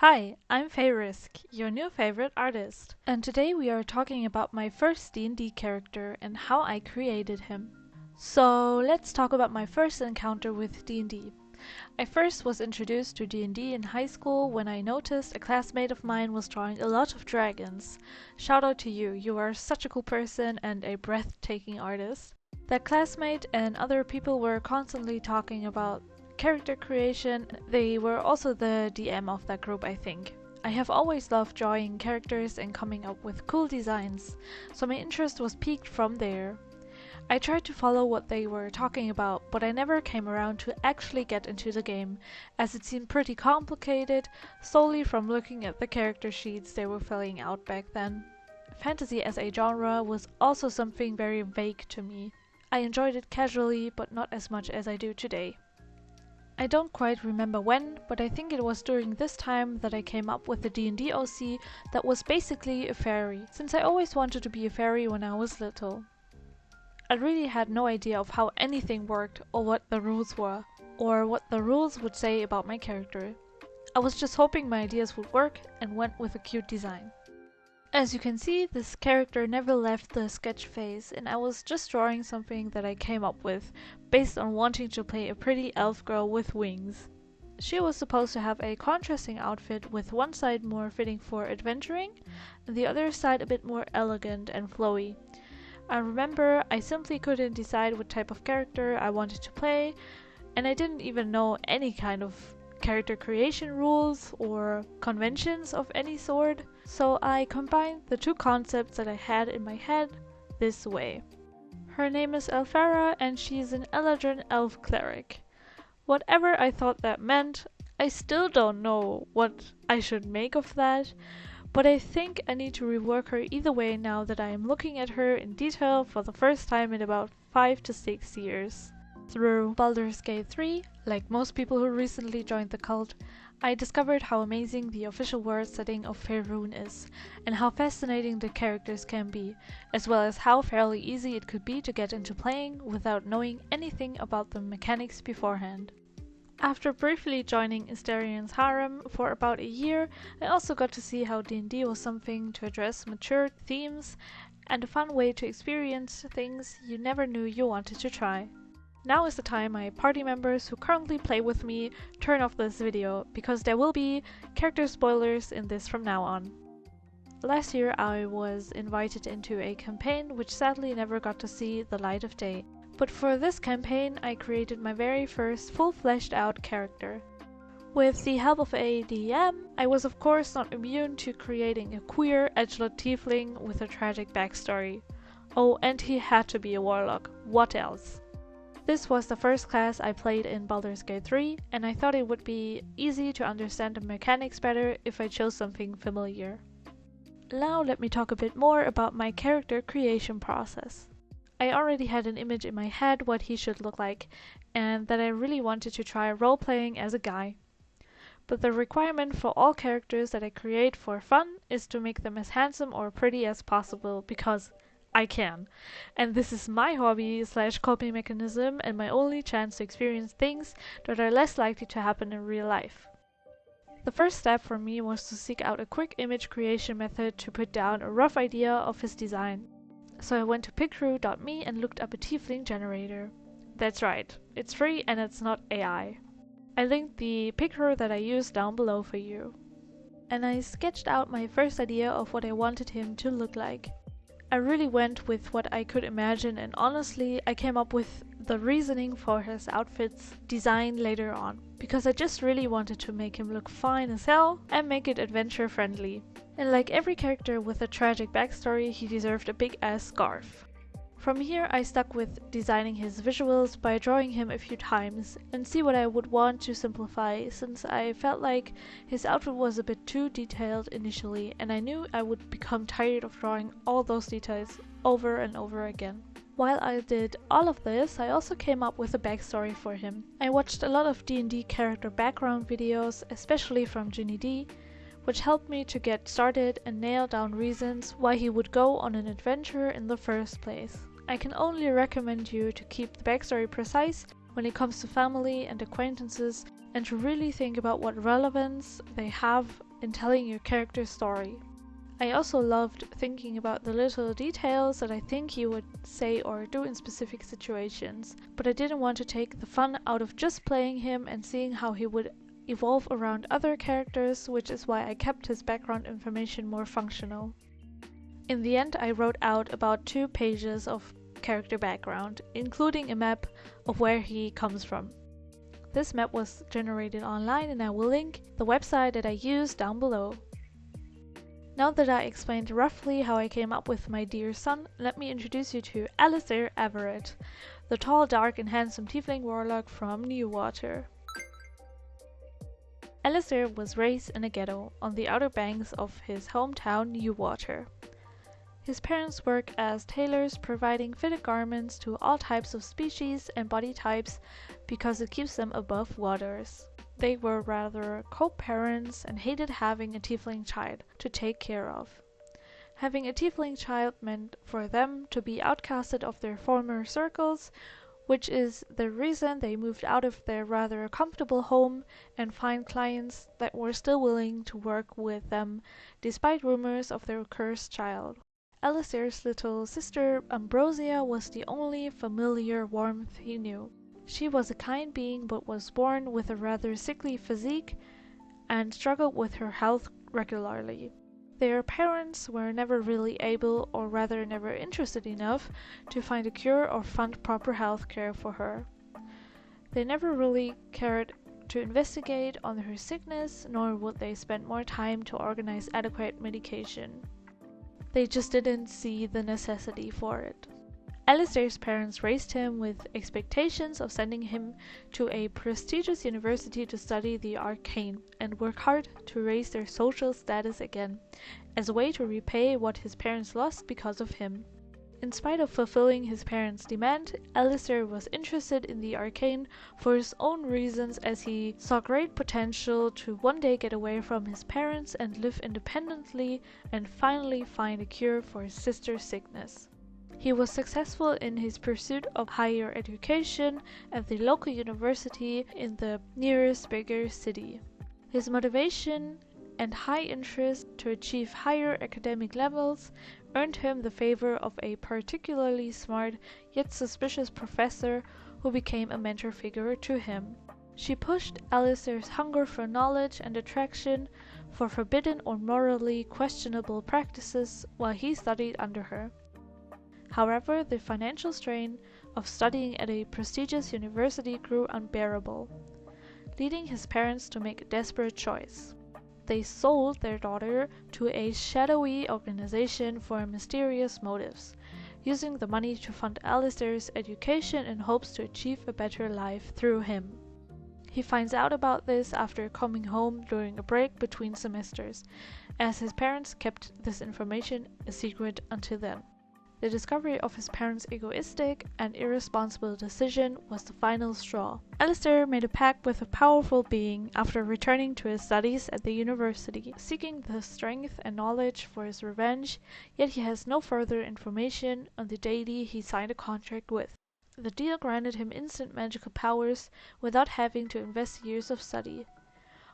Hi, I'm Fayrisk, your new favorite artist, and today we are talking about my first D&D character and how I created him. So let's talk about my first encounter with D&D. I first was introduced to D&D in high school when I noticed a classmate of mine was drawing a lot of dragons. Shout out to you, you are such a cool person and a breathtaking artist. That classmate and other people were constantly talking about character creation. They were also the DM of that group, I think. I have always loved drawing characters and coming up with cool designs, so my interest was piqued from there. I tried to follow what they were talking about, but I never came around to actually get into the game, as it seemed pretty complicated, solely from looking at the character sheets they were filling out back then. Fantasy as a genre was also something very vague to me. I enjoyed it casually, but not as much as I do today. I don't quite remember when, but I think it was during this time that I came up with the D&D OC that was basically a fairy, since I always wanted to be a fairy when I was little. I really had no idea of how anything worked or what the rules were, or what the rules would say about my character. I was just hoping my ideas would work and went with a cute design. As you can see, this character never left the sketch phase, and I was just drawing something that I came up with, based on wanting to play a pretty elf girl with wings. She was supposed to have a contrasting outfit, with one side more fitting for adventuring, and the other side a bit more elegant and flowy. I remember I simply couldn't decide what type of character I wanted to play, and I didn't even know any kind of character creation rules or conventions of any sort, so I combined the two concepts that I had in my head this way. Her name is Elfara and she is an Eladrin elf cleric. Whatever I thought that meant, I still don't know what I should make of that, but I think I need to rework her either way now that I am looking at her in detail for the first time in about 5 to 6 years. Through Baldur's Gate 3, like most people who recently joined the cult, I discovered how amazing the official world setting of Faerûn is, and how fascinating the characters can be, as well as how fairly easy it could be to get into playing without knowing anything about the mechanics beforehand. After briefly joining Astarion's harem for about a year, I also got to see how D&D was something to address mature themes and a fun way to experience things you never knew you wanted to try. Now is the time my party members who currently play with me turn off this video, because there will be character spoilers in this from now on. Last year I was invited into a campaign which sadly never got to see the light of day, but for this campaign I created my very first full fleshed out character. With the help of a DM, I was of course not immune to creating a queer edgelord tiefling with a tragic backstory. Oh, and he had to be a warlock, what else? This was the first class I played in Baldur's Gate 3, and I thought it would be easy to understand the mechanics better if I chose something familiar. Now let me talk a bit more about my character creation process. I already had an image in my head what he should look like, and that I really wanted to try role-playing as a guy. But the requirement for all characters that I create for fun is to make them as handsome or pretty as possible, because I can. And this is my hobby / coping mechanism and my only chance to experience things that are less likely to happen in real life. The first step for me was to seek out a quick image creation method to put down a rough idea of his design. So I went to Picrew.me and looked up a tiefling generator. That's right, it's free and it's not AI. I linked the Picrew that I used down below for you. And I sketched out my first idea of what I wanted him to look like. I really went with what I could imagine, and honestly I came up with the reasoning for his outfit's design later on, because I just really wanted to make him look fine as hell and make it adventure friendly. And like every character with a tragic backstory, he deserved a big ass scarf. From here I stuck with designing his visuals by drawing him a few times and see what I would want to simplify, since I felt like his outfit was a bit too detailed initially and I knew I would become tired of drawing all those details over and over again. While I did all of this, I also came up with a backstory for him. I watched a lot of D&D character background videos, especially from Ginny D, which helped me to get started and nail down reasons why he would go on an adventure in the first place. I can only recommend you to keep the backstory precise when it comes to family and acquaintances, and to really think about what relevance they have in telling your character's story. I also loved thinking about the little details that I think he would say or do in specific situations, but I didn't want to take the fun out of just playing him and seeing how he would evolve around other characters, which is why I kept his background information more functional. In the end, I wrote out about 2 pages of character background, including a map of where he comes from. This map was generated online, and I will link the website that I used down below. Now that I explained roughly how I came up with my dear son, let me introduce you to Alistair Everett, the tall, dark and handsome tiefling warlock from Newater. Alistair was raised in a ghetto on the outer banks of his hometown Newater. His parents work as tailors, providing fitted garments to all types of species and body types because it keeps them above waters. They were rather co-parents and hated having a tiefling child to take care of. Having a tiefling child meant for them to be outcasted of their former circles, which is the reason they moved out of their rather comfortable home and find clients that were still willing to work with them despite rumors of their cursed child. Alistair's little sister Ambrosia was the only familiar warmth he knew. She was a kind being but was born with a rather sickly physique and struggled with her health regularly. Their parents were never really able, or rather never interested enough, to find a cure or fund proper health care for her. They never really cared to investigate on her sickness, nor would they spend more time to organize adequate medication. They just didn't see the necessity for it. Alistair's parents raised him with expectations of sending him to a prestigious university to study the arcane and work hard to raise their social status again, as a way to repay what his parents lost because of him. In spite of fulfilling his parents' demand, Alistair was interested in the arcane for his own reasons, as he saw great potential to one day get away from his parents and live independently and finally find a cure for his sister's sickness. He was successful in his pursuit of higher education at the local university in the nearest bigger city. His motivation and high interest to achieve higher academic levels earned him the favor of a particularly smart yet suspicious professor who became a mentor figure to him. She pushed Alistair's hunger for knowledge and attraction for forbidden or morally questionable practices while he studied under her. However, the financial strain of studying at a prestigious university grew unbearable, leading his parents to make a desperate choice. They sold their daughter to a shadowy organization for mysterious motives, using the money to fund Alistair's education in hopes to achieve a better life through him. He finds out about this after coming home during a break between semesters, as his parents kept this information a secret until then. The discovery of his parents' egoistic and irresponsible decision was the final straw. Alistair made a pact with a powerful being after returning to his studies at the university, seeking the strength and knowledge for his revenge, yet he has no further information on the deity he signed a contract with. The deal granted him instant magical powers without having to invest years of study.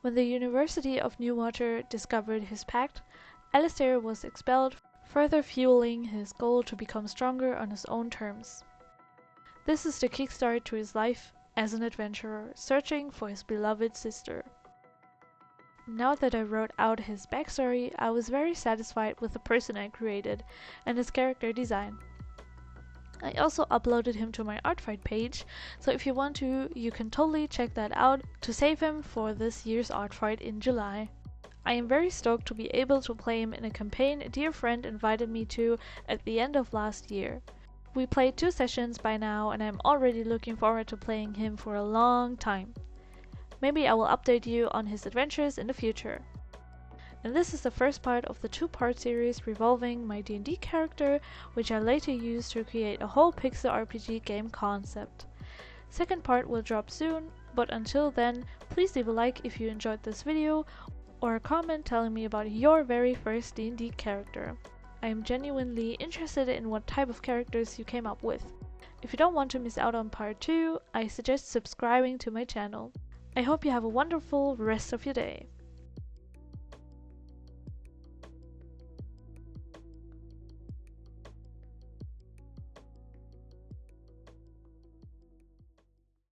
When the University of Newater discovered his pact, Alistair was expelled, further fueling his goal to become stronger on his own terms. This is the kickstart to his life as an adventurer, searching for his beloved sister. Now that I wrote out his backstory, I was very satisfied with the person I created and his character design. I also uploaded him to my Artfight page, so if you want to, you can totally check that out to save him for this year's Artfight in July. I am very stoked to be able to play him in a campaign a dear friend invited me to at the end of last year. We played 2 sessions by now, and I'm already looking forward to playing him for a long time. Maybe I will update you on his adventures in the future. And this is the first part of the 2-part series revolving my D&D character, which I later used to create a whole pixel RPG game concept. Second part will drop soon, but until then, please leave a like if you enjoyed this video, or a comment telling me about your very first D&D character. I am genuinely interested in what type of characters you came up with. If you don't want to miss out on part 2, I suggest subscribing to my channel. I hope you have a wonderful rest of your day.